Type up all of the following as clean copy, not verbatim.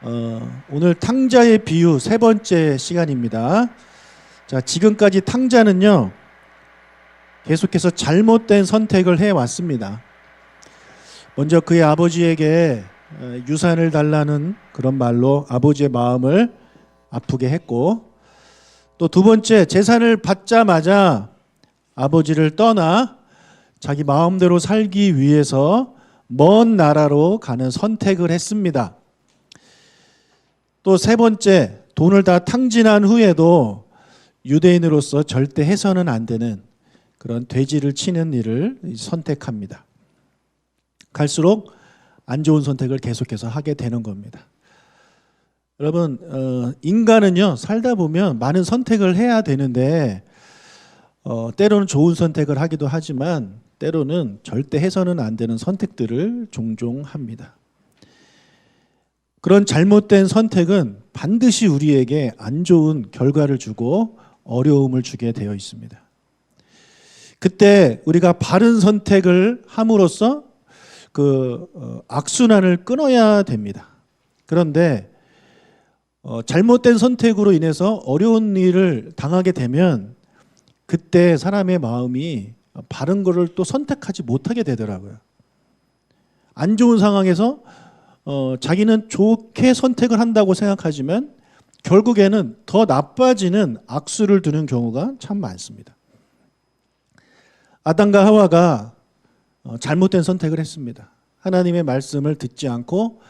오늘 탕자의 비유 세 번째 시간입니다. 자, 지금까지 탕자는요, 계속해서 잘못된 선택을 해왔습니다. 먼저 그의 아버지에게 유산을 달라는 그런 말로 아버지의 마음을 아프게 했고, 또 두 번째, 재산을 받자마자 아버지를 떠나 자기 마음대로 살기 위해서 먼 나라로 가는 선택을 했습니다. 또 세 번째, 돈을 다 탕진한 후에도 유대인으로서 절대 해서는 안 되는 그런 돼지를 치는 일을 선택합니다. 갈수록 안 좋은 선택을 계속해서 하게 되는 겁니다. 여러분, 인간은요, 살다 보면 많은 선택을 해야 되는데 때로는 좋은 선택을 하기도 하지만 때로는 절대 해서는 안 되는 선택들을 종종 합니다. 그런 잘못된 선택은 반드시 우리에게 안 좋은 결과를 주고 어려움을 주게 되어 있습니다. 그때 우리가 바른 선택을 함으로써 악순환을 끊어야 됩니다. 그런데 잘못된 선택으로 인해서 어려운 일을 당하게 되면 그때 사람의 마음이 바른 것을 또 선택하지 못하게 되더라고요. 안 좋은 상황에서 자기는 좋게 선택을 한다고 생각하지만 결국에는 더 나빠지는 악수를 두는 경우가 참 많습니다. 아담과 하와가 잘못된 선택을 했습니다. 하나님의 말씀을 듣지 않고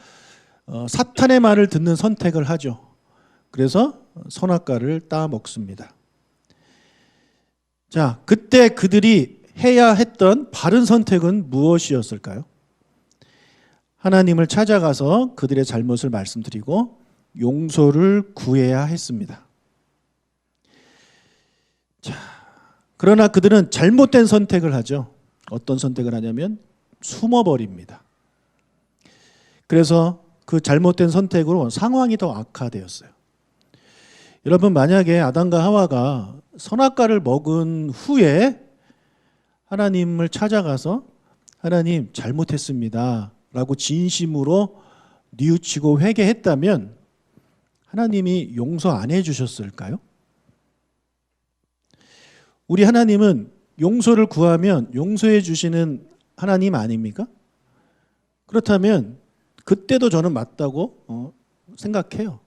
사탄의 말을 듣는 선택을 하죠. 그래서 선악과를 따 먹습니다. 자, 그때 그들이 해야 했던 바른 선택은 무엇이었을까요? 하나님을 찾아가서 그들의 잘못을 말씀드리고 용서를 구해야 했습니다. 자, 그러나 그들은 잘못된 선택을 하죠. 어떤 선택을 하냐면 숨어버립니다. 그래서 그 잘못된 선택으로 상황이 더 악화되었어요. 여러분, 만약에 아담과 하와가 선악과를 먹은 후에 하나님을 찾아가서 하나님 잘못했습니다 라고 진심으로 뉘우치고 회개했다면 하나님이 용서 안 해주셨을까요? 우리 하나님은 용서를 구하면 용서해 주시는 하나님 아닙니까? 그렇다면 그때도 저는 맞다고 생각해요.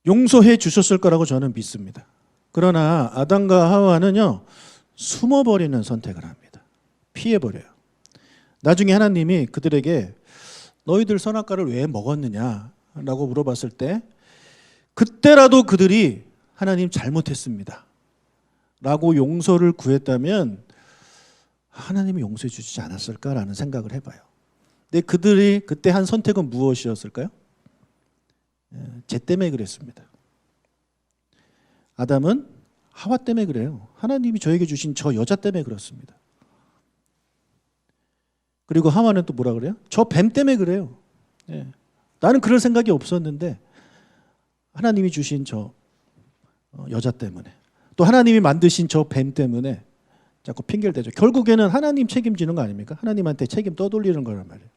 용서해 주셨을 거라고 저는 믿습니다. 그러나 아담과 하와는요, 숨어버리는 선택을 합니다. 피해버려요. 나중에 하나님이 그들에게 너희들 선악과를 왜 먹었느냐라고 물어봤을 때 그때라도 그들이 하나님 잘못했습니다 라고 용서를 구했다면 하나님이 용서해 주지 않았을까라는 생각을 해봐요. 근데 그들이 그때 한 선택은 무엇이었을까요? 쟤 때문에 그랬습니다. 아담은 하와 때문에 그래요. 하나님이 저에게 주신 저 여자 때문에 그렇습니다. 그리고 하와는 또 뭐라 그래요? 저 뱀 때문에 그래요. 나는 그럴 생각이 없었는데 하나님이 주신 저 여자 때문에, 또 하나님이 만드신 저 뱀 때문에 자꾸 핑계를 대죠. 결국에는 하나님 책임지는 거 아닙니까? 하나님한테 책임 떠돌리는 거란 말이에요.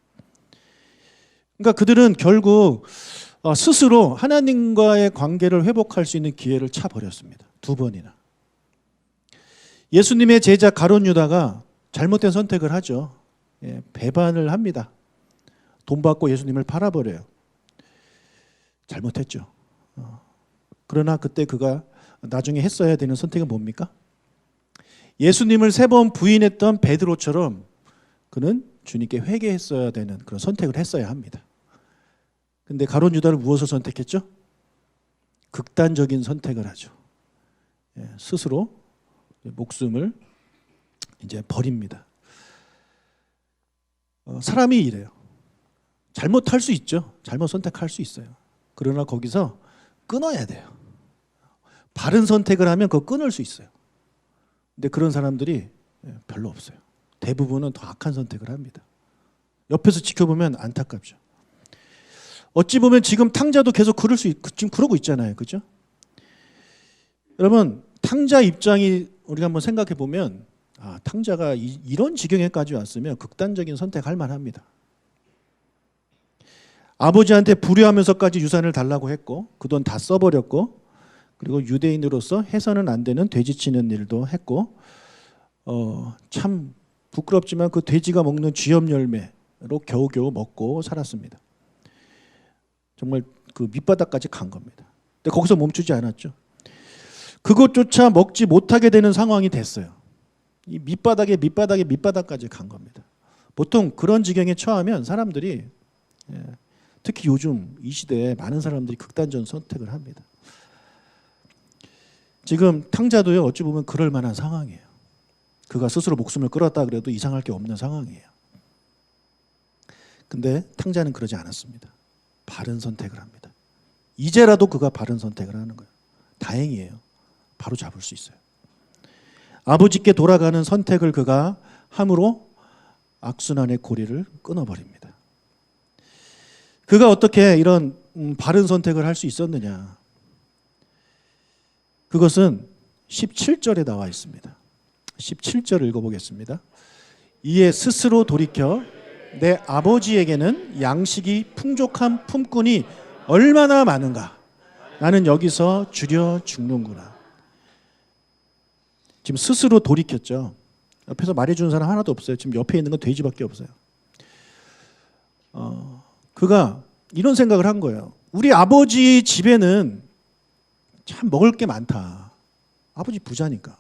그러니까 그들은 결국 스스로 하나님과의 관계를 회복할 수 있는 기회를 차버렸습니다. 두 번이나. 예수님의 제자 가룟 유다가 잘못된 선택을 하죠. 배반을 합니다. 돈 받고 예수님을 팔아버려요. 잘못했죠. 그러나 그때 그가 나중에 했어야 되는 선택은 뭡니까? 예수님을 3번 부인했던 베드로처럼 그는 주님께 회개했어야 되는 그런 선택을 했어야 합니다. 근데 가룟 유다는 무엇을 선택했죠? 극단적인 선택을 하죠. 스스로 목숨을 이제 버립니다. 사람이 이래요. 잘못할 수 있죠. 잘못 선택할 수 있어요. 그러나 거기서 끊어야 돼요. 바른 선택을 하면 그거 끊을 수 있어요. 근데 그런 사람들이 별로 없어요. 대부분은 더 악한 선택을 합니다. 옆에서 지켜보면 안타깝죠. 어찌 보면 지금 탕자도 계속 지금 그러고 있잖아요. 그죠? 여러분, 탕자 입장이 우리가 한번 생각해 보면 탕자가 이런 지경에까지 왔으면 극단적인 선택할 만합니다. 아버지한테 불효하면서까지 유산을 달라고 했고 그 돈 다 써버렸고, 그리고 유대인으로서 해서는 안 되는 돼지 치는 일도 했고, 참 부끄럽지만 그 돼지가 먹는 쥐염 열매로 겨우겨우 먹고 살았습니다. 정말 그 밑바닥까지 간 겁니다. 근데 거기서 멈추지 않았죠. 그것조차 먹지 못하게 되는 상황이 됐어요. 이 밑바닥까지 간 겁니다. 보통 그런 지경에 처하면 사람들이, 특히 요즘 이 시대에 많은 사람들이 극단적 선택을 합니다. 지금 탕자도요, 어찌 보면 그럴 만한 상황이에요. 그가 스스로 목숨을 끊었다 그래도 이상할 게 없는 상황이에요. 근데 탕자는 그러지 않았습니다. 바른 선택을 합니다. 이제라도 그가 바른 선택을 하는 거예요. 다행이에요. 바로 잡을 수 있어요. 아버지께 돌아가는 선택을 그가 함으로 악순환의 고리를 끊어버립니다. 그가 어떻게 이런 바른 선택을 할 수 있었느냐? 그것은 17절에 나와 있습니다. 17절 읽어보겠습니다. 이에 스스로 돌이켜 내 아버지에게는 양식이 풍족한 품꾼이 얼마나 많은가. 나는 여기서 줄여 죽는구나. 지금 스스로 돌이켰죠. 옆에서 말해주는 사람 하나도 없어요. 지금 옆에 있는 건 돼지밖에 없어요. 그가 이런 생각을 한 거예요. 우리 아버지 집에는 참 먹을 게 많다. 아버지 부자니까.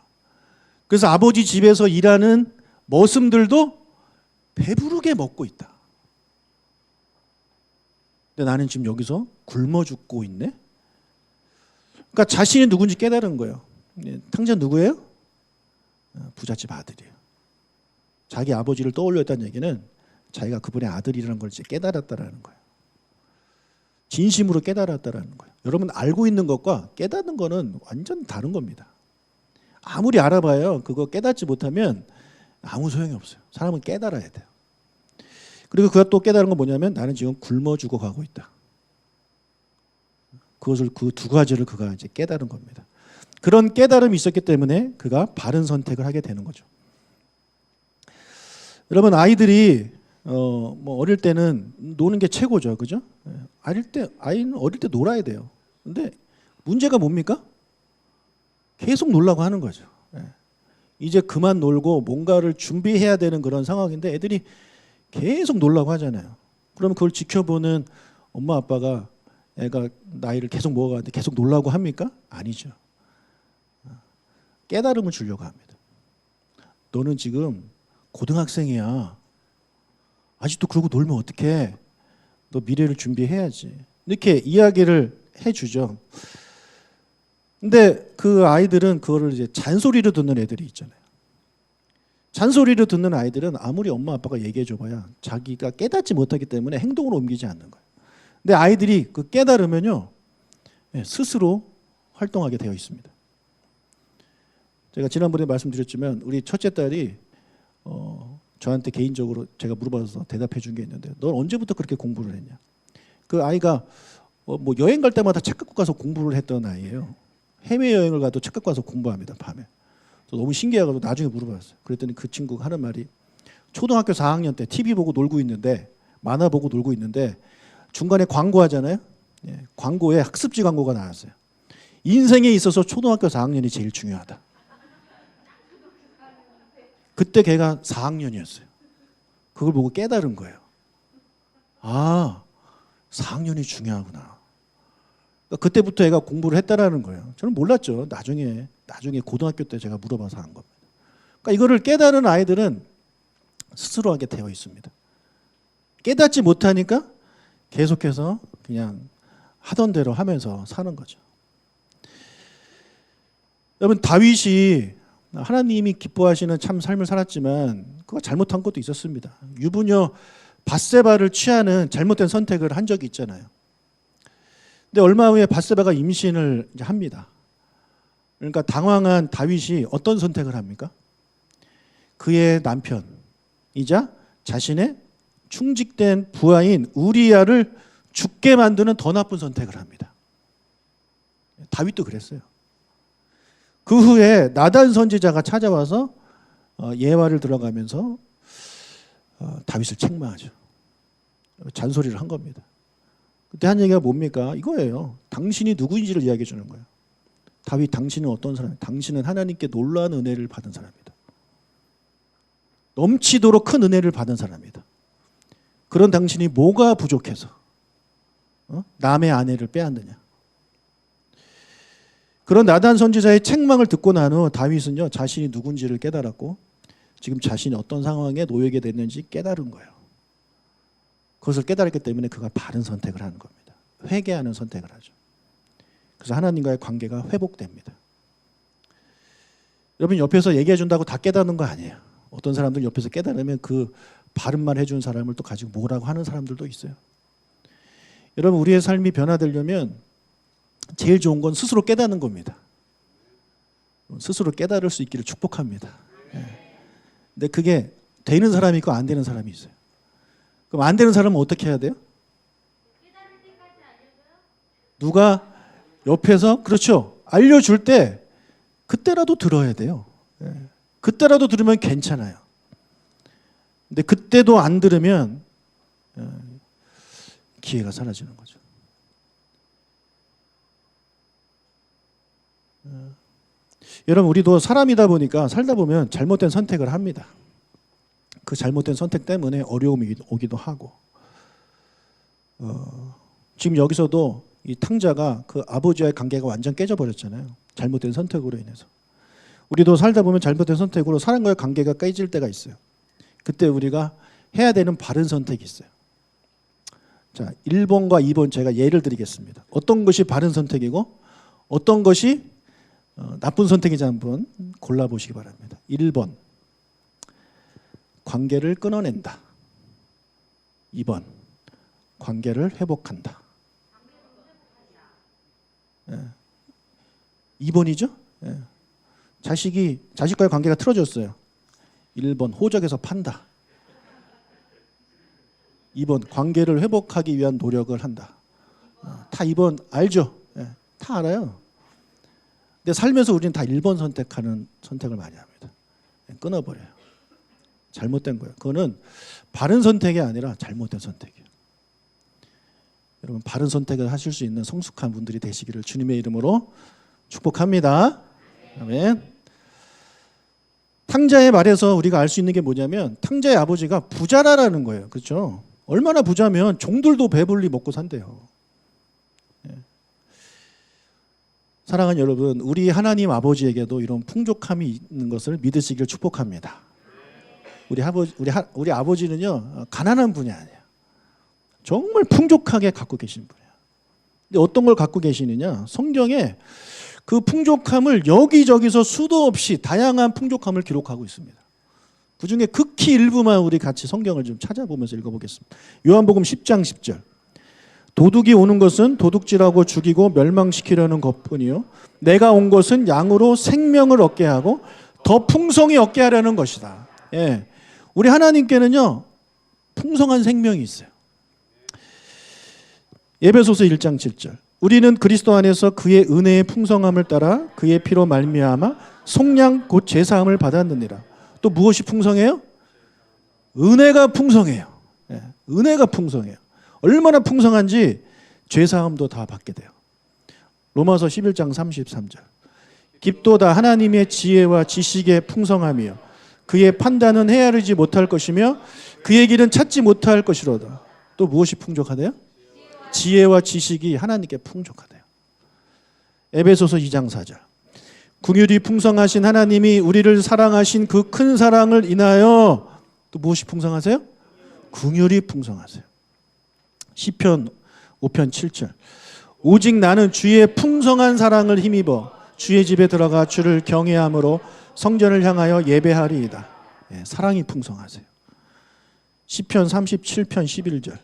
그래서 아버지 집에서 일하는 머슴들도 배부르게 먹고 있다. 근데 나는 지금 여기서 굶어 죽고 있네. 그러니까 자신이 누군지 깨달은 거예요. 탕자 누구예요? 부잣집 아들이에요. 자기 아버지를 떠올렸다는 얘기는 자기가 그분의 아들이라는 걸 이제 깨달았다라는 거예요. 진심으로 깨달았다라는 거예요. 여러분, 알고 있는 것과 깨닫는 거는 완전 다른 겁니다. 아무리 알아봐요. 그거 깨닫지 못하면 아무 소용이 없어요. 사람은 깨달아야 돼요. 그리고 그가 또 깨달은 건 뭐냐면 나는 지금 굶어 죽어 가고 있다. 그것을, 그 두 가지를 그가 이제 깨달은 겁니다. 그런 깨달음이 있었기 때문에 그가 바른 선택을 하게 되는 거죠. 여러분, 아이들이 뭐 어릴 때는 노는 게 최고죠, 그죠? 아이는 어릴 때 놀아야 돼요. 근데 문제가 뭡니까? 계속 놀라고 하는 거죠. 이제 그만 놀고 뭔가를 준비해야 되는 그런 상황인데 애들이 계속 놀라고 하잖아요. 그러면 그걸 지켜보는 엄마 아빠가 애가 나이를 계속 먹어가는데 계속 놀라고 합니까? 아니죠. 깨달음을 주려고 합니다. 너는 지금 고등학생이야. 아직도 그러고 놀면 어떡해? 너 미래를 준비해야지. 이렇게 이야기를 해주죠. 근데 그 아이들은 그거를 이제 잔소리로 듣는 애들이 있잖아요. 잔소리로 듣는 아이들은 아무리 엄마 아빠가 얘기해 줘봐야 자기가 깨닫지 못하기 때문에 행동으로 옮기지 않는 거예요. 근데 아이들이 그 깨달으면요, 스스로 활동하게 되어 있습니다. 제가 지난번에 말씀드렸지만 우리 첫째 딸이 저한테 개인적으로 제가 물어봐서 대답해 준 게 있는데, 넌 언제부터 그렇게 공부를 했냐? 그 아이가 뭐 여행 갈 때마다 책 갖고 가서 공부를 했던 아이예요. 해외여행을 가도 책 갖고 가서 공부합니다, 밤에. 너무 신기해가지고 나중에 물어봤어요. 그랬더니 그 친구가 하는 말이, 초등학교 4학년 때 TV 보고 놀고 있는데, 만화 보고 놀고 있는데 중간에 광고 하잖아요. 광고에 학습지 광고가 나왔어요. 인생에 있어서 초등학교 4학년이 제일 중요하다. 그때 걔가 4학년이었어요. 그걸 보고 깨달은 거예요. 아, 4학년이 중요하구나. 그러니까 그때부터 애가 공부를 했다라는 거예요. 저는 몰랐죠. 나중에 고등학교 때 제가 물어봐서 한 겁니다. 그러니까 이거를 깨달은 아이들은 스스로 하게 되어 있습니다. 깨닫지 못하니까 계속해서 그냥 하던 대로 하면서 사는 거죠. 여러분, 다윗이 하나님이 기뻐하시는 참 삶을 살았지만 그거 잘못한 것도 있었습니다. 유부녀 밧세바를 취하는 잘못된 선택을 한 적이 있잖아요. 근데 얼마 후에 밧세바가 임신을 이제 합니다. 그러니까 당황한 다윗이 어떤 선택을 합니까? 그의 남편이자 자신의 충직된 부하인 우리야를 죽게 만드는 더 나쁜 선택을 합니다. 다윗도 그랬어요. 그 후에 나단 선지자가 찾아와서 예화를 들어가면서 다윗을 책망하죠. 잔소리를 한 겁니다. 그때 한 얘기가 뭡니까? 이거예요. 당신이 누구인지를 이야기해 주는 거예요. 다윗, 당신은 어떤 사람이에요? 당신은 하나님께 놀라운 은혜를 받은 사람이다. 넘치도록 큰 은혜를 받은 사람이다. 그런 당신이 뭐가 부족해서 남의 아내를 빼앗느냐. 그런 나단 선지자의 책망을 듣고 난 후 다윗은요, 자신이 누군지를 깨달았고 지금 자신이 어떤 상황에 놓이게 됐는지 깨달은 거예요. 그것을 깨달았기 때문에 그가 바른 선택을 하는 겁니다. 회개하는 선택을 하죠. 그래서 하나님과의 관계가 회복됩니다. 여러분, 옆에서 얘기해 준다고 다 깨닫는 거 아니에요. 어떤 사람들은 옆에서 깨달으면 그 바른 말 해준 사람을 또 가지고 뭐라고 하는 사람들도 있어요. 여러분, 우리의 삶이 변화되려면 제일 좋은 건 스스로 깨닫는 겁니다. 스스로 깨달을 수 있기를 축복합니다. 근데 그게 되는 사람이 있고 안 되는 사람이 있어요. 그럼 안 되는 사람은 어떻게 해야 돼요? 누가 옆에서, 그렇죠, 알려줄 때 그때라도 들어야 돼요. 그때라도 들으면 괜찮아요. 근데 그때도 안 들으면 기회가 사라지는 거죠. 여러분, 우리도 사람이다 보니까 살다 보면 잘못된 선택을 합니다. 그 잘못된 선택 때문에 어려움이 오기도 하고, 지금 여기서도 이 탕자가 그 아버지와의 관계가 완전 깨져버렸잖아요. 잘못된 선택으로 인해서. 우리도 살다 보면 잘못된 선택으로 사람과의 관계가 깨질 때가 있어요. 그때 우리가 해야 되는 바른 선택이 있어요. 자, 1번과 2번 제가 예를 드리겠습니다. 어떤 것이 바른 선택이고 어떤 것이 나쁜 선택인지 한번 골라보시기 바랍니다. 1번, 관계를 끊어낸다. 2번, 관계를 회복한다. 2번이죠? 자식과의 관계가 틀어졌어요. 1번, 호적에서 판다. 2번, 관계를 회복하기 위한 노력을 한다. 다 2번 알죠? 다 알아요. 근데 살면서 우리는 다 1번 선택을 많이 합니다. 끊어버려요. 잘못된 거예요. 그거는 바른 선택이 아니라 잘못된 선택이에요. 여러분, 바른 선택을 하실 수 있는 성숙한 분들이 되시기를 주님의 이름으로 축복합니다. 아멘. 탕자의 말에서 우리가 알 수 있는 게 뭐냐면 탕자의 아버지가 부자라는 거예요. 그렇죠? 얼마나 부자면 종들도 배불리 먹고 산대요. 사랑하는 여러분, 우리 하나님 아버지에게도 이런 풍족함이 있는 것을 믿으시길 축복합니다. 우리 아버지는요, 가난한 분이 아니에요. 정말 풍족하게 갖고 계신 분이에요. 근데 어떤 걸 갖고 계시느냐? 성경에 그 풍족함을 여기저기서 수도 없이 다양한 풍족함을 기록하고 있습니다. 그중에 극히 일부만 우리 같이 성경을 좀 찾아보면서 읽어보겠습니다. 요한복음 10장 10절. 도둑이 오는 것은 도둑질하고 죽이고 멸망시키려는 것뿐이요, 내가 온 것은 양으로 생명을 얻게 하고 더 풍성히 얻게 하려는 것이다. 우리 하나님께는요, 풍성한 생명이 있어요. 에베소서 1장 7절. 우리는 그리스도 안에서 그의 은혜의 풍성함을 따라 그의 피로 말미암아 속량 곧 제사함을 받았느니라. 또 무엇이 풍성해요? 은혜가 풍성해요. 은혜가 풍성해요. 얼마나 풍성한지 죄사함도 다 받게 돼요. 로마서 11장 33절. 깊도다 하나님의 지혜와 지식의 풍성함이요, 그의 판단은 헤아리지 못할 것이며 그의 길은 찾지 못할 것이로다. 또 무엇이 풍족하대요? 지혜와 지식이 하나님께 풍족하대요. 에베소서 2장 4절. 긍휼이 풍성하신 하나님이 우리를 사랑하신 그 큰 사랑을 인하여 또 무엇이 풍성하세요? 긍휼이 풍성하세요. 시편 5편 7절. 오직 나는 주의 풍성한 사랑을 힘입어 주의 집에 들어가 주를 경외함으로 성전을 향하여 예배하리이다. 사랑이 풍성하세요. 시편 37편 11절.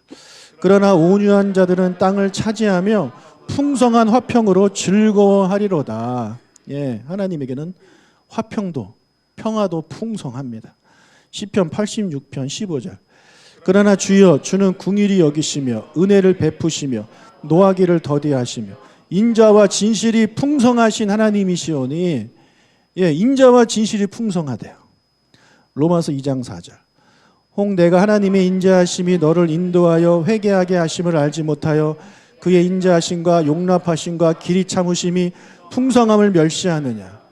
그러나 온유한 자들은 땅을 차지하며 풍성한 화평으로 즐거워하리로다. 하나님에게는 화평도 평화도 풍성합니다. 시편 86편 15절. 그러나 주여, 주는 긍휼히 여기시며 은혜를 베푸시며 노하기를 더디하시며 인자와 진실이 풍성하신 하나님이시오니, 인자와 진실이 풍성하대요. 로마서 2장 4절. 혹 내가 하나님의 인자하심이 너를 인도하여 회개하게 하심을 알지 못하여 그의 인자하심과 용납하심과 길이 참으심이 풍성함을 멸시하느냐.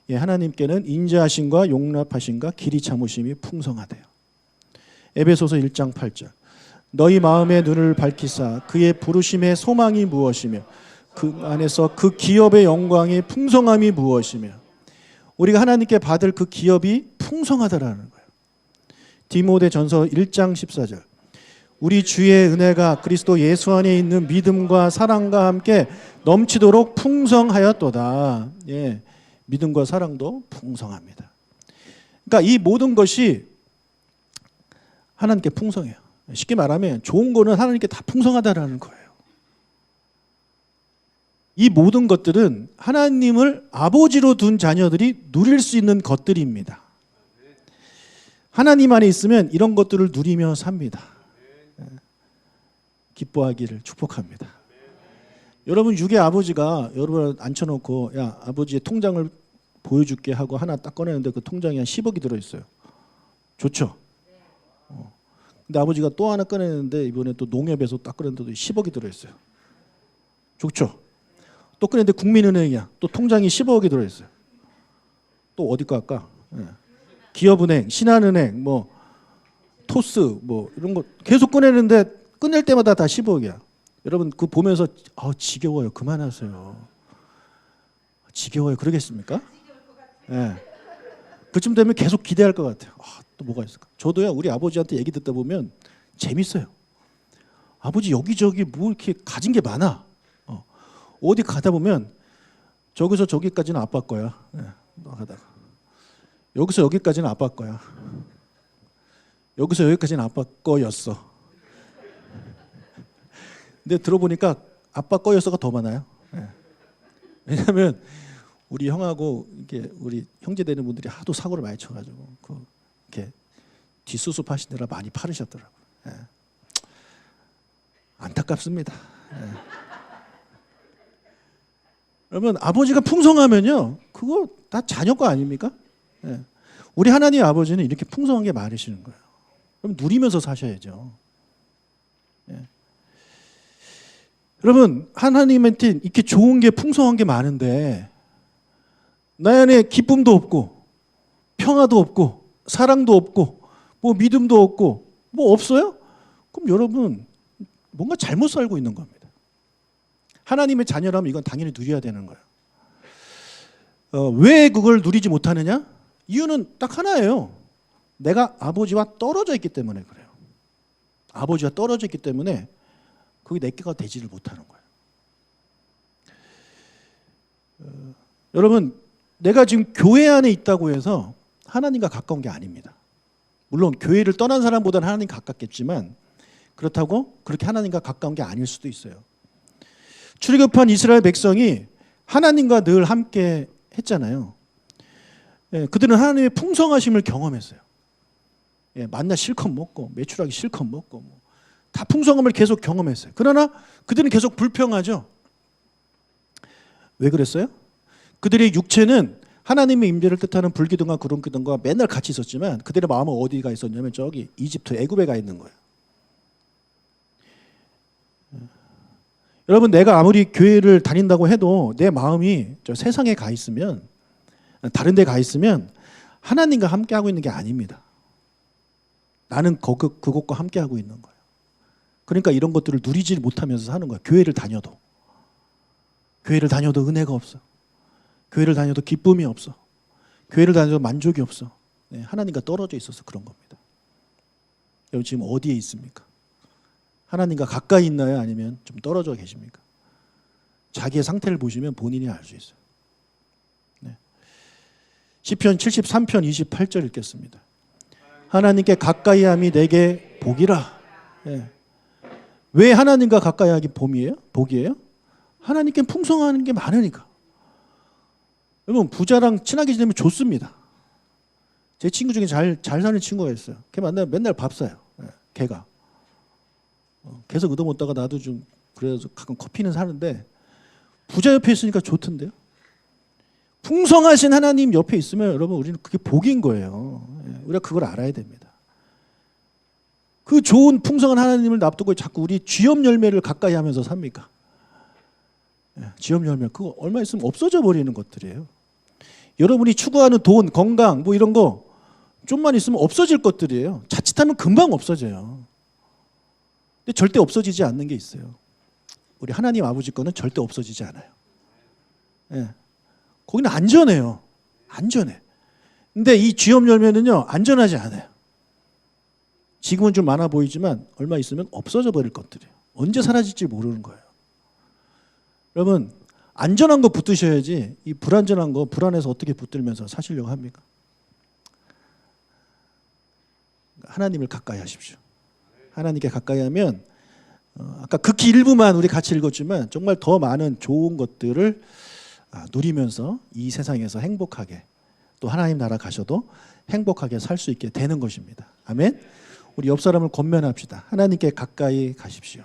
예, 하나님께는 인자하심과 용납하심과 길이 참으심이 풍성하대요. 에베소서 1장 8절. 너희 마음의 눈을 밝히사 그의 부르심의 소망이 무엇이며 그 안에서 그 기업의 영광의 풍성함이 무엇이며. 우리가 하나님께 받을 그 기업이 풍성하다라는 거예요. 디모데전서 1장 14절. 우리 주의 은혜가 그리스도 예수 안에 있는 믿음과 사랑과 함께 넘치도록 풍성하였도다. 예, 믿음과 사랑도 풍성합니다. 그러니까 이 모든 것이 하나님께 풍성해요. 쉽게 말하면 좋은 거는 하나님께 다 풍성하다라는 거예요. 이 모든 것들은 하나님을 아버지로 둔 자녀들이 누릴 수 있는 것들입니다. 하나님 안에 있으면 이런 것들을 누리며 삽니다. 기뻐하기를 축복합니다. 여러분, 육의 아버지가 여러분을 앉혀놓고 야, 아버지의 통장을 보여줄게 하고 하나 딱 꺼내는데 그 통장에 한 10억이 들어있어요. 좋죠? 근데 아버지가 또 하나 꺼내는데 이번에 또 농협에서 딱 꺼냈는데도 10억이 들어있어요. 좋죠? 또 꺼냈는데 국민은행이야. 또 통장이 15억이 들어있어요. 또 어디 거 할까? 기업은행, 신한은행, 뭐 토스, 뭐 이런 거 계속 꺼내는데 끝낼 때마다 다 15억이야. 여러분 그거 보면서 지겨워요. 그만하세요. 지겨워요. 그러겠습니까? 네. 그쯤 되면 계속 기대할 것 같아요. 또 뭐가 있을까? 저도요, 우리 아버지한테 얘기 듣다 보면 재밌어요. 아버지 여기저기 뭐 이렇게 가진 게 많아. 어디 가다 보면 저기서 저기까지는 아빠 거야. 네, 나가다가 여기서 여기까지는 아빠 거야. 여기서 여기까지는 아빠 거였어. 근데 들어보니까 아빠 거였어가 더 많아요. 네. 왜냐하면 우리 형하고 이렇게 우리 형제 되는 분들이 하도 사고를 많이 쳐가지고 이렇게 뒷수습 하시느라 많이 파르셨더라고요. 네. 안타깝습니다. 네. 여러분, 아버지가 풍성하면요, 그거 다 자녀 거 아닙니까? 네. 우리 하나님 아버지는 이렇게 풍성한 게 많으시는 거예요. 그럼 누리면서 사셔야죠. 네. 여러분, 하나님한테 이렇게 좋은 게 풍성한 게 많은데 나 안에 기쁨도 없고 평화도 없고 사랑도 없고 뭐 믿음도 없고 뭐 없어요? 그럼 여러분 뭔가 잘못 살고 있는 겁니다. 하나님의 자녀라면 이건 당연히 누려야 되는 거예요. 왜 그걸 누리지 못하느냐? 이유는 딱 하나예요. 내가 아버지와 떨어져 있기 때문에 그래요. 아버지와 떨어져 있기 때문에 그게 내게가 되지를 못하는 거예요. 여러분, 내가 지금 교회 안에 있다고 해서 하나님과 가까운 게 아닙니다. 물론 교회를 떠난 사람보다는 하나님 가깝겠지만 그렇다고 그렇게 하나님과 가까운 게 아닐 수도 있어요. 출애굽한 이스라엘 백성이 하나님과 늘 함께 했잖아요. 그들은 하나님의 풍성하심을 경험했어요. 만나 실컷 먹고 메추라기 실컷 먹고 다 풍성함을 계속 경험했어요. 그러나 그들은 계속 불평하죠. 왜 그랬어요? 그들의 육체는 하나님의 임재를 뜻하는 불기둥과 구름기둥과 맨날 같이 있었지만 그들의 마음은 어디가 있었냐면 저기 이집트 애굽에 가 있는 거예요. 여러분, 내가 아무리 교회를 다닌다고 해도 내 마음이 저 세상에 가 있으면, 다른 데 가 있으면 하나님과 함께 하고 있는 게 아닙니다. 나는 그것과 함께 하고 있는 거예요. 그러니까 이런 것들을 누리지 못하면서 사는 거예요. 교회를 다녀도 은혜가 없어. 교회를 다녀도 기쁨이 없어. 교회를 다녀도 만족이 없어. 하나님과 떨어져 있어서 그런 겁니다. 여러분 지금 어디에 있습니까? 하나님과 가까이 있나요? 아니면 좀 떨어져 계십니까? 자기의 상태를 보시면 본인이 알 수 있어요. 네. 시편 73편 28절 읽겠습니다. 하나님께 가까이 함이 내게 복이라. 네. 왜 하나님과 가까이 하기 복이에요? 하나님께 풍성한 게 많으니까. 여러분, 부자랑 친하게 지내면 좋습니다. 제 친구 중에 잘 사는 친구가 있어요. 걔 만나면 맨날 밥 사요. 걔가. 계속 얻어먹다가 나도 좀 그래서 가끔 커피는 사는데 부자 옆에 있으니까 좋던데요. 풍성하신 하나님 옆에 있으면 여러분 우리는 그게 복인 거예요. 우리가 그걸 알아야 됩니다. 그 좋은 풍성한 하나님을 놔두고 자꾸 우리 쥐염 열매를 가까이 하면서 삽니까? 쥐염 열매 그거 얼마 있으면 없어져 버리는 것들이에요. 여러분이 추구하는 돈, 건강 뭐 이런 거 좀만 있으면 없어질 것들이에요. 자칫하면 금방 없어져요. 근데 절대 없어지지 않는 게 있어요. 우리 하나님 아버지 거는 절대 없어지지 않아요. 예. 거기는 안전해요. 안전해. 근데 이 쥐염 열매는요, 안전하지 않아요. 지금은 좀 많아 보이지만 얼마 있으면 없어져 버릴 것들이에요. 언제 사라질지 모르는 거예요. 여러분, 안전한 거 붙드셔야지 이 불안전한 거 불안해서 어떻게 붙들면서 사시려고 합니까? 하나님을 가까이 하십시오. 하나님께 가까이 하면 아까 극히 일부만 우리 같이 읽었지만 정말 더 많은 좋은 것들을 누리면서 이 세상에서 행복하게 또 하나님 나라 가셔도 행복하게 살 수 있게 되는 것입니다. 아멘. 우리 옆 사람을 권면합시다. 하나님께 가까이 가십시오.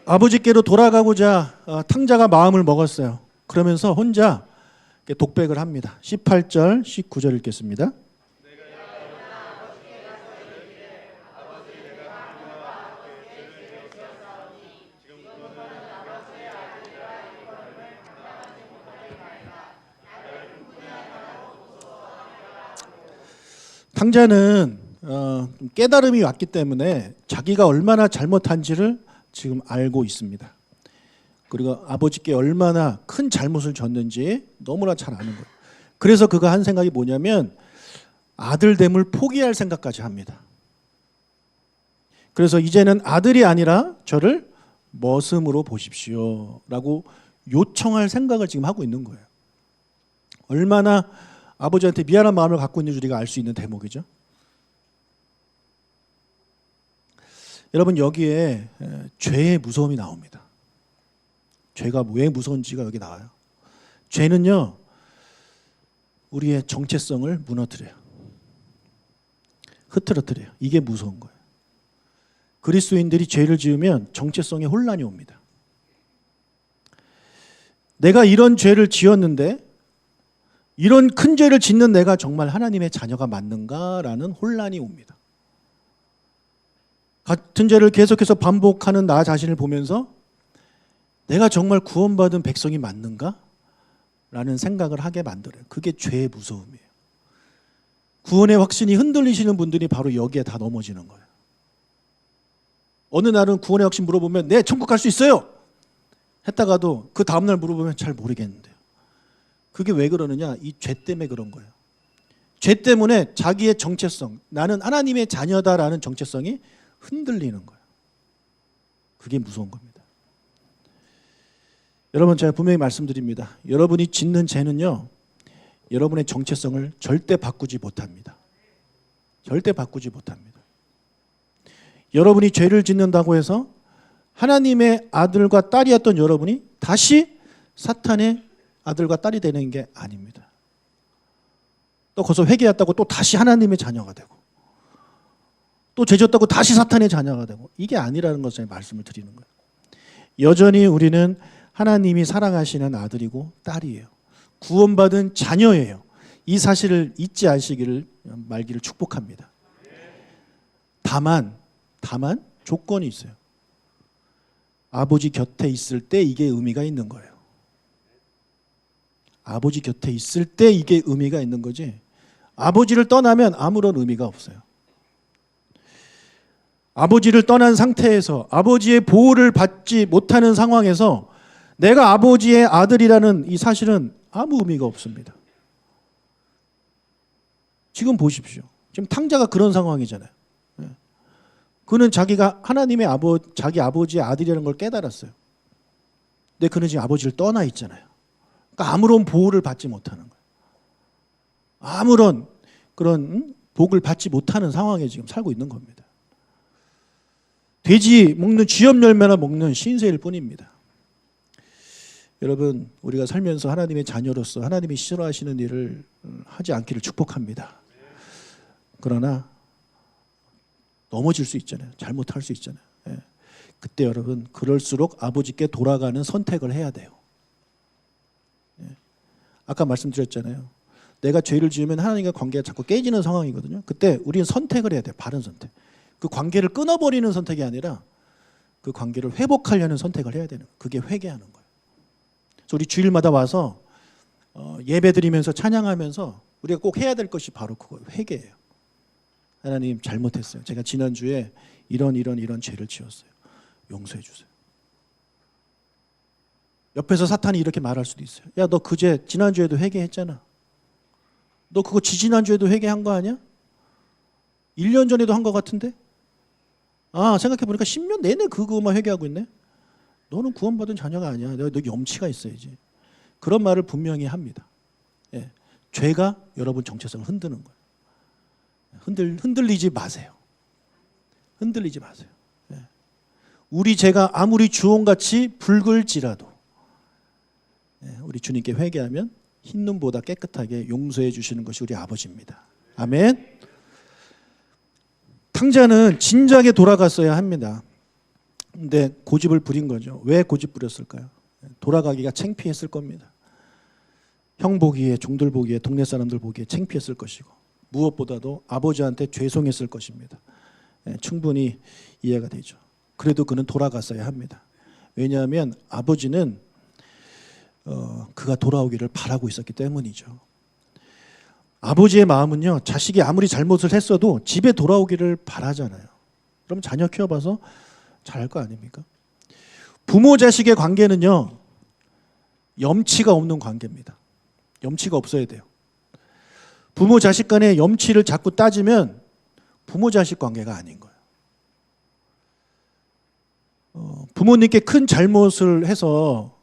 아버지께로 돌아가고자 탕자가 마음을 먹었어요. 그러면서 혼자 독백을 합니다. 18절, 19절 읽겠습니다. 탕자는 깨달음이 왔기 때문에 자기가 얼마나 잘못한지를 지금 알고 있습니다. 그리고 아버지께 얼마나 큰 잘못을 졌는지 너무나 잘 아는 거예요. 그래서 그가 한 생각이 뭐냐면 아들됨을 포기할 생각까지 합니다. 그래서 이제는 아들이 아니라 저를 머슴으로 보십시오 라고 요청할 생각을 지금 하고 있는 거예요. 얼마나 아버지한테 미안한 마음을 갖고 있는지 우리가 알 수 있는 대목이죠. 여러분, 여기에 죄의 무서움이 나옵니다. 죄가 왜 무서운지가 여기 나와요. 죄는요, 우리의 정체성을 무너뜨려요. 흐트러뜨려요. 이게 무서운 거예요. 그리스도인들이 죄를 지으면 정체성에 혼란이 옵니다. 내가 이런 죄를 지었는데 이런 큰 죄를 짓는 내가 정말 하나님의 자녀가 맞는가라는 혼란이 옵니다. 같은 죄를 계속해서 반복하는 나 자신을 보면서 내가 정말 구원받은 백성이 맞는가? 라는 생각을 하게 만들어요. 그게 죄의 무서움이에요. 구원의 확신이 흔들리시는 분들이 바로 여기에 다 넘어지는 거예요. 어느 날은 구원의 확신 물어보면 네, 천국 갈 수 있어요! 했다가도 그 다음날 물어보면 잘 모르겠는데요. 그게 왜 그러느냐? 이 죄 때문에 그런 거예요. 죄 때문에 자기의 정체성, 나는 하나님의 자녀다라는 정체성이 흔들리는 거예요. 그게 무서운 겁니다. 여러분, 제가 분명히 말씀드립니다. 여러분이 짓는 죄는요, 여러분의 정체성을 절대 바꾸지 못합니다. 절대 바꾸지 못합니다. 여러분이 죄를 짓는다고 해서 하나님의 아들과 딸이었던 여러분이 다시 사탄의 아들과 딸이 되는 게 아닙니다. 또 거기서 회개했다고 또 다시 하나님의 자녀가 되고 또 죄졌다고 다시 사탄의 자녀가 되고 이게 아니라는 것을 말씀을 드리는 거예요. 여전히 우리는 하나님이 사랑하시는 아들이고 딸이에요. 구원받은 자녀예요. 이 사실을 잊지 않으시기를 말기를 축복합니다. 다만 조건이 있어요. 아버지 곁에 있을 때 이게 의미가 있는 거예요. 아버지 곁에 있을 때 이게 의미가 있는 거지, 아버지를 떠나면 아무런 의미가 없어요. 아버지를 떠난 상태에서 아버지의 보호를 받지 못하는 상황에서 내가 아버지의 아들이라는 이 사실은 아무 의미가 없습니다. 지금 보십시오. 지금 탕자가 그런 상황이잖아요. 그는 자기가 하나님의 자기 아버지의 아들이라는 걸 깨달았어요. 근데 그는 지금 아버지를 떠나 있잖아요. 그러니까 아무런 보호를 받지 못하는 거예요. 아무런 그런 복을 받지 못하는 상황에 지금 살고 있는 겁니다. 돼지 먹는 쥐염 열매나 먹는 신세일 뿐입니다. 여러분, 우리가 살면서 하나님의 자녀로서 하나님이 싫어하시는 일을 하지 않기를 축복합니다. 그러나 넘어질 수 있잖아요. 잘못할 수 있잖아요. 그때 여러분, 그럴수록 아버지께 돌아가는 선택을 해야 돼요. 아까 말씀드렸잖아요. 내가 죄를 지으면 하나님과 관계가 자꾸 깨지는 상황이거든요. 그때 우리는 선택을 해야 돼요. 바른 선택. 그 관계를 끊어버리는 선택이 아니라 그 관계를 회복하려는 선택을 해야 되는 거예요. 그게 회개하는 거예요. 그래서 우리 주일마다 와서 예배 드리면서 찬양하면서 우리가 꼭 해야 될 것이 바로 그거예요. 회개예요. 하나님 잘못했어요. 제가 지난주에 이런 죄를 지었어요. 용서해 주세요. 옆에서 사탄이 이렇게 말할 수도 있어요. 야, 너 그 죄 지난주에도 회개했잖아. 너 그거 지지난주에도 회개한 거 아니야? 1년 전에도 한 거 같은데? 아, 생각해보니까 10년 내내 그거만 회개하고 있네? 너는 구원받은 자녀가 아니야. 너 염치가 있어야지. 그런 말을 분명히 합니다. 예. 죄가 여러분 정체성을 흔드는 거예요. 흔들리지 마세요. 흔들리지 마세요. 예. 우리 죄가 아무리 주홍같이 붉을지라도 우리 주님께 회개하면 흰눈보다 깨끗하게 용서해 주시는 것이 우리 아버지입니다. 아멘. 탕자는 진작에 돌아갔어야 합니다. 근데 고집을 부린 거죠. 왜 고집 부렸을까요? 돌아가기가 창피했을 겁니다. 형 보기에, 종들 보기에, 동네 사람들 보기에 창피했을 것이고 무엇보다도 아버지한테 죄송했을 것입니다. 충분히 이해가 되죠. 그래도 그는 돌아갔어야 합니다. 왜냐하면 아버지는 그가 돌아오기를 바라고 있었기 때문이죠. 아버지의 마음은요, 자식이 아무리 잘못을 했어도 집에 돌아오기를 바라잖아요. 그럼 자녀 키워봐서 잘할 거 아닙니까? 부모 자식의 관계는요, 염치가 없는 관계입니다. 염치가 없어야 돼요. 부모 자식 간의 염치를 자꾸 따지면 부모 자식 관계가 아닌 거예요. 부모님께 큰 잘못을 해서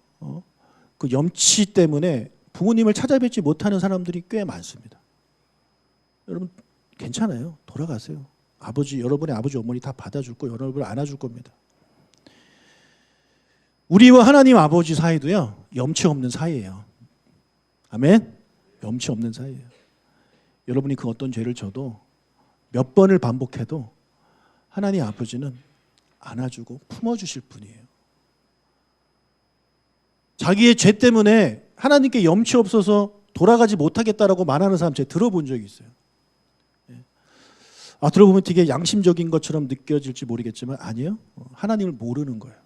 그 염치 때문에 부모님을 찾아뵙지 못하는 사람들이 꽤 많습니다. 여러분 괜찮아요. 돌아가세요. 여러분의 아버지 어머니 다 받아줄 거예요. 여러분을 안아줄 겁니다. 우리와 하나님 아버지 사이도요, 염치 없는 사이예요. 아멘. 염치 없는 사이예요. 여러분이 그 어떤 죄를 져도 몇 번을 반복해도 하나님 아버지는 안아주고 품어주실 분이에요. 자기의 죄 때문에 하나님께 염치 없어서 돌아가지 못하겠다라고 말하는 사람 제가 들어본 적이 있어요. 들어보면 되게 양심적인 것처럼 느껴질지 모르겠지만 아니에요. 하나님을 모르는 거예요.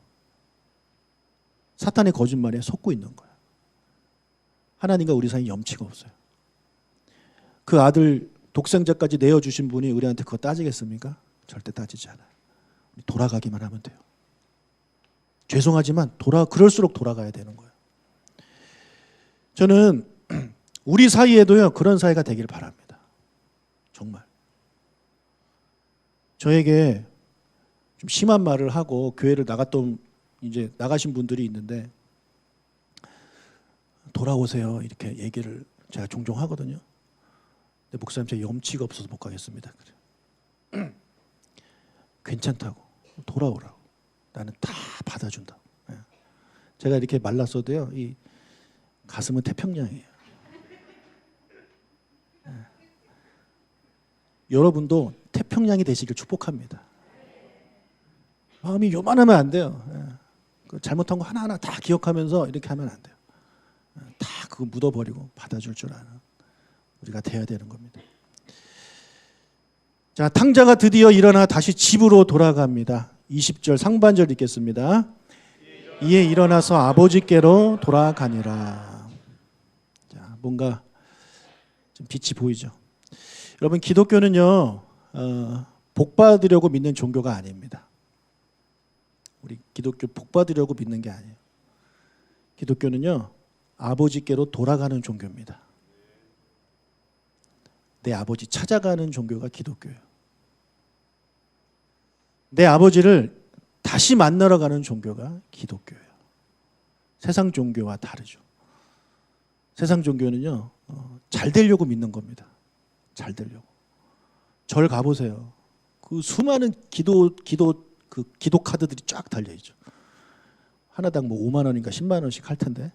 사탄의 거짓말에 속고 있는 거예요. 하나님과 우리 사이에 염치가 없어요. 그 아들 독생자까지 내어주신 분이 우리한테 그거 따지겠습니까? 절대 따지지 않아요. 돌아가기만 하면 돼요. 죄송하지만 그럴수록 돌아가야 되는 거예요. 저는 우리 사이에도요, 그런 사이가 되길 바랍니다. 정말. 저에게 좀 심한 말을 하고 교회를 이제 나가신 분들이 있는데 돌아오세요 이렇게 얘기를 제가 종종 하거든요. 근데 목사님 제가 염치가 없어서 못 가겠습니다. 그래요. 괜찮다고 돌아오라고. 나는 다 받아준다. 제가 이렇게 말랐어도요, 이 가슴은 태평양이에요. 여러분도 태평양이 되시길 축복합니다. 마음이 요만하면 안 돼요. 잘못한 거 하나하나 다 기억하면서 이렇게 하면 안 돼요. 다 그거 묻어버리고 받아줄 줄 아는 우리가 돼야 되는 겁니다. 자, 탕자가 드디어 일어나 다시 집으로 돌아갑니다. 20절 상반절 읽겠습니다. 이에 일어나서 아버지께로 돌아가니라. 자, 뭔가 좀 빛이 보이죠. 여러분, 기독교는요, 복 받으려고 믿는 종교가 아닙니다. 우리 기독교 복 받으려고 믿는 게 아니에요. 기독교는요, 아버지께로 돌아가는 종교입니다. 내 아버지 찾아가는 종교가 기독교예요. 내 아버지를 다시 만나러 가는 종교가 기독교예요. 세상 종교와 다르죠. 세상 종교는요, 잘 되려고 믿는 겁니다. 잘 되려고. 절 가보세요. 그 수많은 기도 카드들이 쫙 달려있죠. 하나당 뭐 5만 원인가 10만 원씩 할 텐데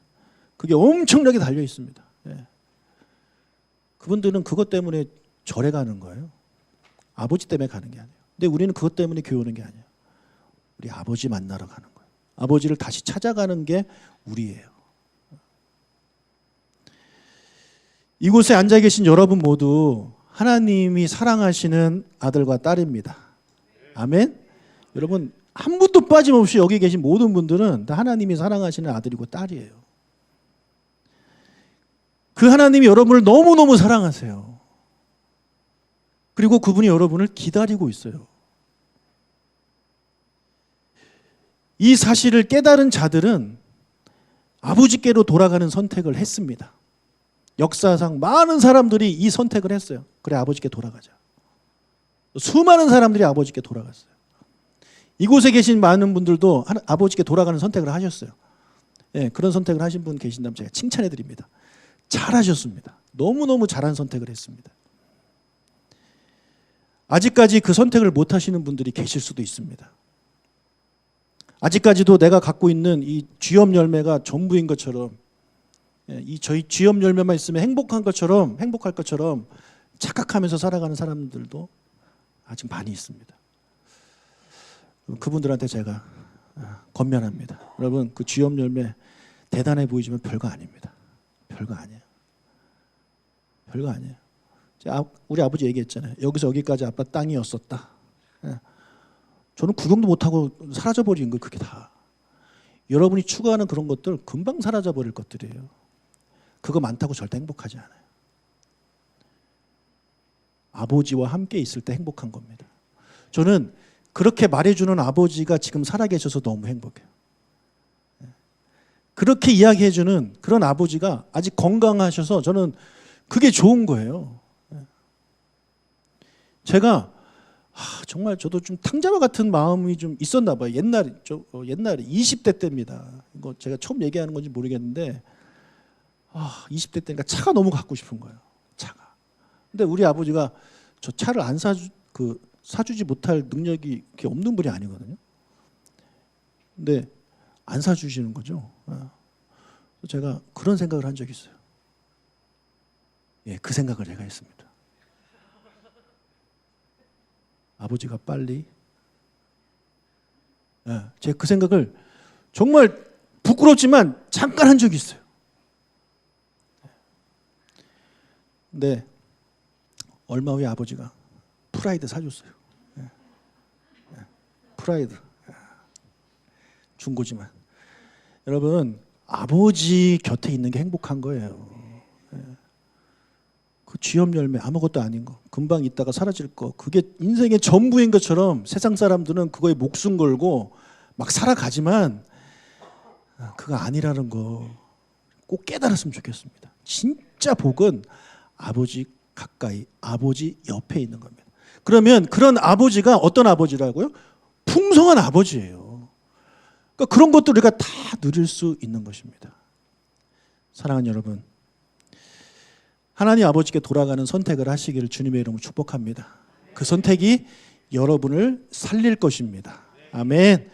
그게 엄청나게 달려 있습니다. 예. 그분들은 그것 때문에 절에 가는 거예요. 아버지 때문에 가는 게 아니에요. 근데 우리는 그것 때문에 교회 오는 게 아니에요. 우리 아버지 만나러 가는 거예요. 아버지를 다시 찾아가는 게 우리예요. 이곳에 앉아 계신 여러분 모두 하나님이 사랑하시는 아들과 딸입니다. 아멘. 여러분 한 분도 빠짐없이 여기 계신 모든 분들은 다 하나님이 사랑하시는 아들이고 딸이에요. 그 하나님이 여러분을 너무너무 사랑하세요. 그리고 그분이 여러분을 기다리고 있어요. 이 사실을 깨달은 자들은 아버지께로 돌아가는 선택을 했습니다. 역사상 많은 사람들이 이 선택을 했어요. 그래, 아버지께 돌아가자. 수많은 사람들이 아버지께 돌아갔어요. 이곳에 계신 많은 분들도 아버지께 돌아가는 선택을 하셨어요. 예, 그런 선택을 하신 분 계신다면 제가 칭찬해 드립니다. 잘하셨습니다. 너무너무 잘한 선택을 했습니다. 아직까지 그 선택을 못 하시는 분들이 계실 수도 있습니다. 아직까지도 내가 갖고 있는 이 쥐업 열매가 전부인 것처럼, 이 저희 쥐업 열매만 있으면 행복할 것처럼 착각하면서 살아가는 사람들도 아직 많이 있습니다. 그분들한테 제가 권면합니다. 여러분, 그 쥐업 열매 대단해 보이지만 별거 아닙니다. 별거 아니에요. 별거 아니에요. 우리 아버지 얘기했잖아요. 여기서 여기까지 아빠 땅이었었다. 저는 구경도 못하고 사라져버린 거 그게 다. 여러분이 추구하는 그런 것들 금방 사라져버릴 것들이에요. 그거 많다고 절대 행복하지 않아요. 아버지와 함께 있을 때 행복한 겁니다. 저는 그렇게 말해주는 아버지가 지금 살아계셔서 너무 행복해요. 그렇게 이야기해주는 그런 아버지가 아직 건강하셔서 저는 그게 좋은 거예요. 제가 정말 저도 좀 탕자와 같은 마음이 좀 있었나 봐요. 옛날에 20대 때입니다. 이거 제가 처음 얘기하는 건지 모르겠는데 20대 때니까 차가 너무 갖고 싶은 거예요. 차가. 근데 우리 아버지가 저 차를 안 사주지 못할 능력이 이렇게 없는 분이 아니거든요. 근데 안 사주시는 거죠. 제가 그런 생각을 한 적이 있어요. 예, 그 생각을 제가 했습니다. 아버지가 빨리, 제가 그 생각을 정말 부끄럽지만 잠깐 한 적이 있어요. 근데 얼마 후에 아버지가 프라이드 사줬어요. 프라이드. 중고지만. 여러분, 아버지 곁에 있는 게 행복한 거예요. 그 쥐업 열매 아무것도 아닌 거, 금방 있다가 사라질 거, 그게 인생의 전부인 것처럼 세상 사람들은 그거에 목숨 걸고 막 살아가지만 그거 아니라는 거 꼭 깨달았으면 좋겠습니다. 진짜 복은 아버지 가까이, 아버지 옆에 있는 겁니다. 그러면 그런 아버지가 어떤 아버지라고요? 풍성한 아버지예요. 그러니까 그런 것도 우리가 다 누릴 수 있는 것입니다. 사랑하는 여러분, 하나님 아버지께 돌아가는 선택을 하시기를 주님의 이름으로 축복합니다. 그 선택이 여러분을 살릴 것입니다. 아멘.